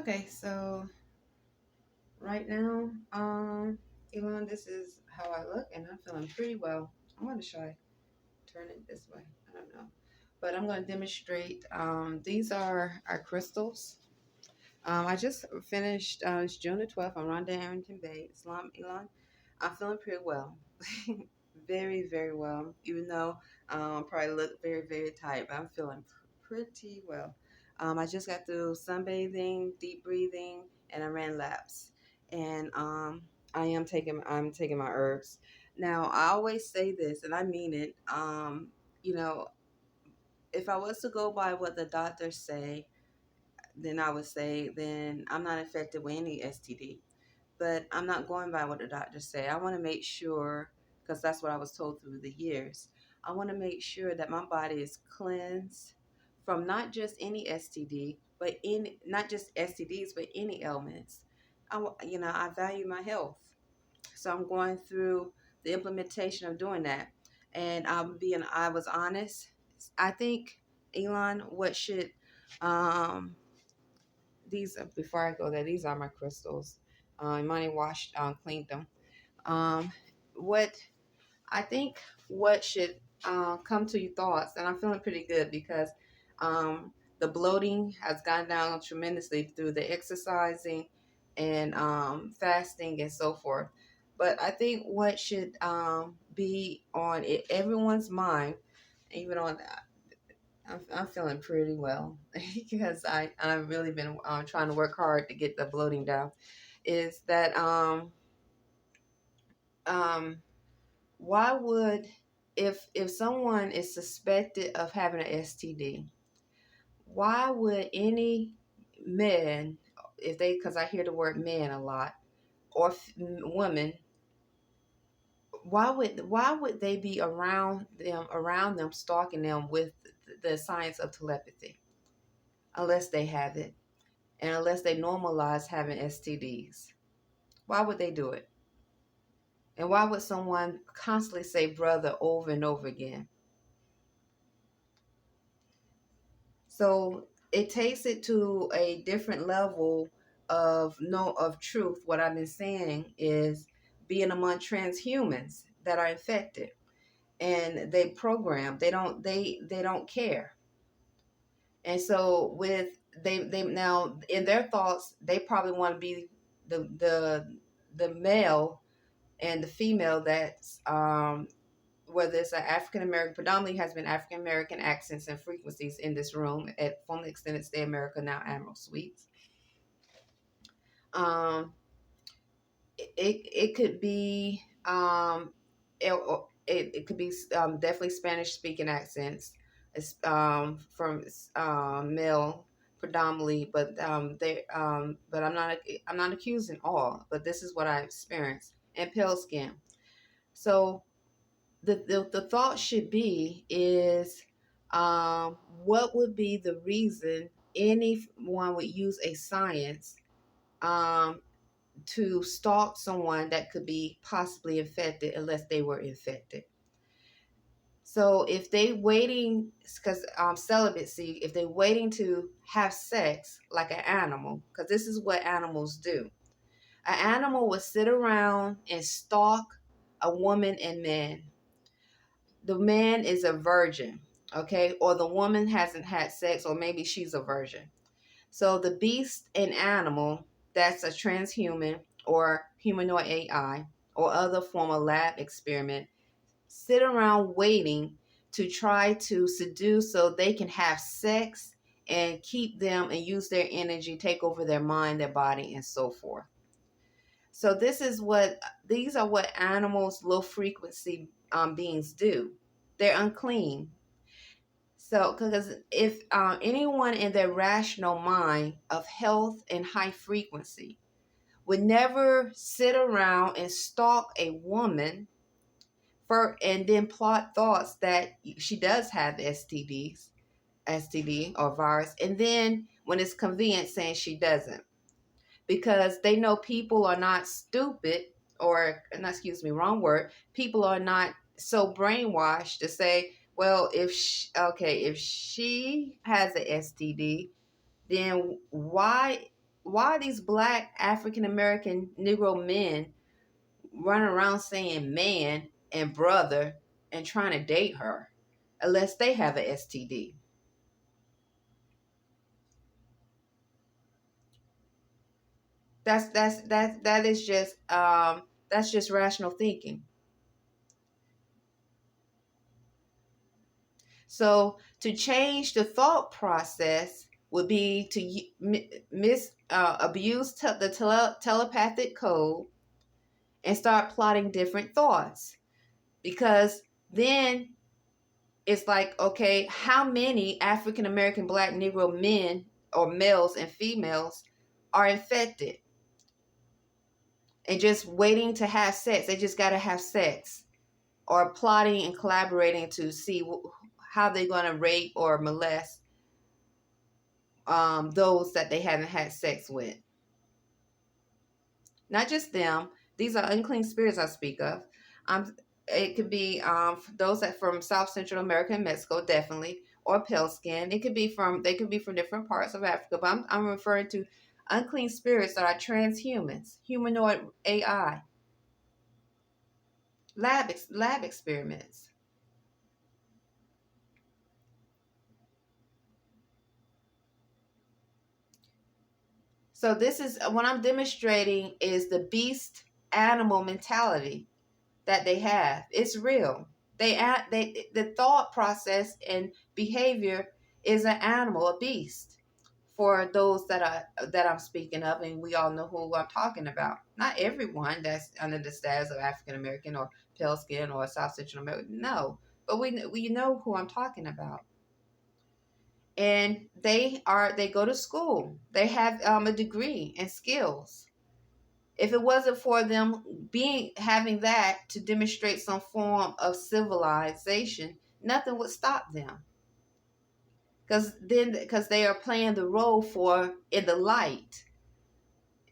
Okay, so right now, Elon, this is how I look, and I'm feeling pretty well. I'm gonna try turn it this way. I don't know, but I'm gonna demonstrate. These are our crystals. I just finished. It's June the 12th. I'm Rhonda Arrington-Bey, Islam Elon. I'm feeling pretty well, very very well. Even though I probably look very very tired, but I'm feeling pretty well. I just got through sunbathing, deep breathing, and I ran laps. And I'm taking my herbs. Now I always say this, and I mean it. You know, if I was to go by what the doctors say, then I would say then I'm not infected with any STD. But I'm not going by what the doctors say. I want to make sure, because that's what I was told through the years. I want to make sure that my body is cleansed from not just any STD, but in not just STDs, but any ailments. I value my health, so I'm going through the implementation of doing that. And I was honest. I think Elon, what should um these before I go there, these are my crystals. Money washed, cleaned them. Um, what I think what should come to your thoughts, and I'm feeling pretty good because the bloating has gone down tremendously through the exercising and fasting and so forth. But I think what should be on everyone's mind, even on I'm feeling pretty well because I've really been trying to work hard to get the bloating down. Is that um why would if someone is suspected of having an STD, why would any men, if they, because I hear the word men a lot, or women, why would they be around them stalking them with the science of telepathy unless they have it? And unless they normalize having STDs, why would they do it? And why would someone constantly say brother over and over again? So it takes it to a different level of truth. What I've been saying is being among transhumans that are infected and they program. They don't care. And so they now in their thoughts they probably want to be the male and the female that's whether it's an African American, predominantly has been African American accents and frequencies in this room at formerly Extended Stay America, now Admiral Suites. Um, it could be it could be definitely Spanish speaking accents. It's from male predominantly, but I'm not accusing all, but this is what I experienced, and pale skin. So the thought should be is what would be the reason anyone would use a science um, to stalk someone that could be possibly infected unless they were infected. So if they waiting, because celibacy, if they waiting to have sex like an animal, because this is what animals do. An animal would sit around and stalk a woman and man. The man is a virgin, okay, or the woman hasn't had sex, or maybe she's a virgin. So the beast and animal that's a transhuman or humanoid AI or other form of lab experiment sit around waiting to try to seduce so they can have sex and keep them and use their energy, take over their mind, their body, and so forth. So these are what animals, low frequency beings do. They're unclean. So, because if anyone in their rational mind of health and high frequency would never sit around and stalk a woman and then plot thoughts that she does have STD or virus, and then when it's convenient saying she doesn't, because they know people are not stupid, or not, excuse me, wrong word. People are not so brainwashed to say, well, if she has an STD, then why? why are these black African American Negro men running around saying man and brother and trying to date her unless they have a STD? That is just that's just rational thinking. So to change the thought process would be to abuse the telepathic code and start plotting different thoughts, because then it's like, okay, how many African American Black Negro men or males and females are infected and just waiting to have sex? They just got to have sex, or plotting and collaborating to see how they're going to rape or molest those that they haven't had sex with. Not just them. These are unclean spirits I speak of. It could be those that from South Central America and Mexico, definitely, or pale skin. It could be from they could be from different parts of Africa, but I'm referring to unclean spirits that are transhumans, humanoid AI, lab experiments. So this is what I'm demonstrating is the beast animal mentality that they have. It's real. They the thought process and behavior is an animal, a beast. For those that I'm speaking of, and we all know who I'm talking about. Not everyone that's under the status of African American or pale skin or South Central American. No, but we know who I'm talking about. And they go to school. They have a degree and skills. If it wasn't for them being having that to demonstrate some form of civilization, nothing would stop them. Because they are playing the role for in the light,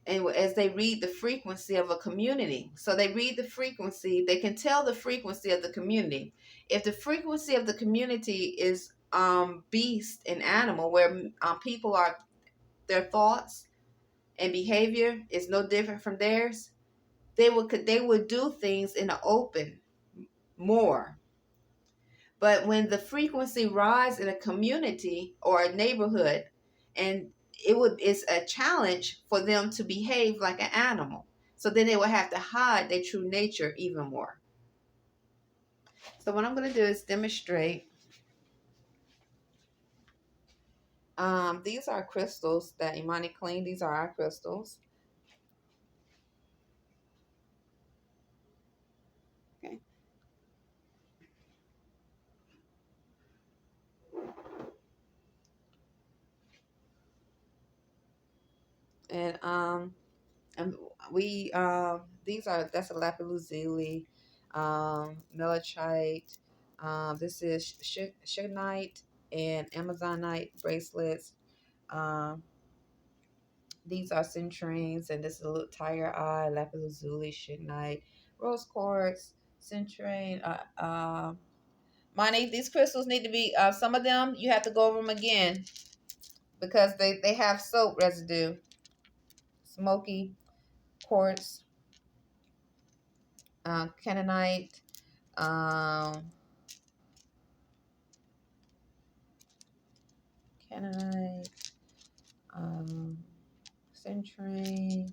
and as they read the frequency of a community, so they read the frequency, they can tell the frequency of the community. If the frequency of the community is beast and animal, where people are, their thoughts and behavior is no different from theirs, they would do things in the open more. But when the frequency rise in a community or a neighborhood, and it's a challenge for them to behave like an animal. So then they will have to hide their true nature even more. So what I'm going to do is demonstrate. These are crystals that Imani cleaned. These are our crystals. Okay. And and we these are that's a lapis lazuli, malachite. This is sugarite and amazonite bracelets. Um, these are citrines, and this is a little tiger eye, lapis lazuli, sugarite, rose quartz, citrine. Money. These crystals need to be. Some of them you have to go over them again because they have soap residue. Smoky quartz, Canaanite, um, Canaanite, um, Century,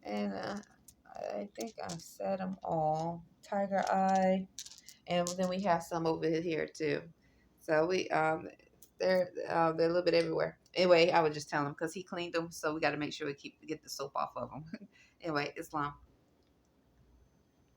and I think I said them all. Tiger Eye, and then we have some over here too. So they're a little bit everywhere. Anyway, I would just tell him because he cleaned them, so we got to make sure we get the soap off of them. Anyway, Islam.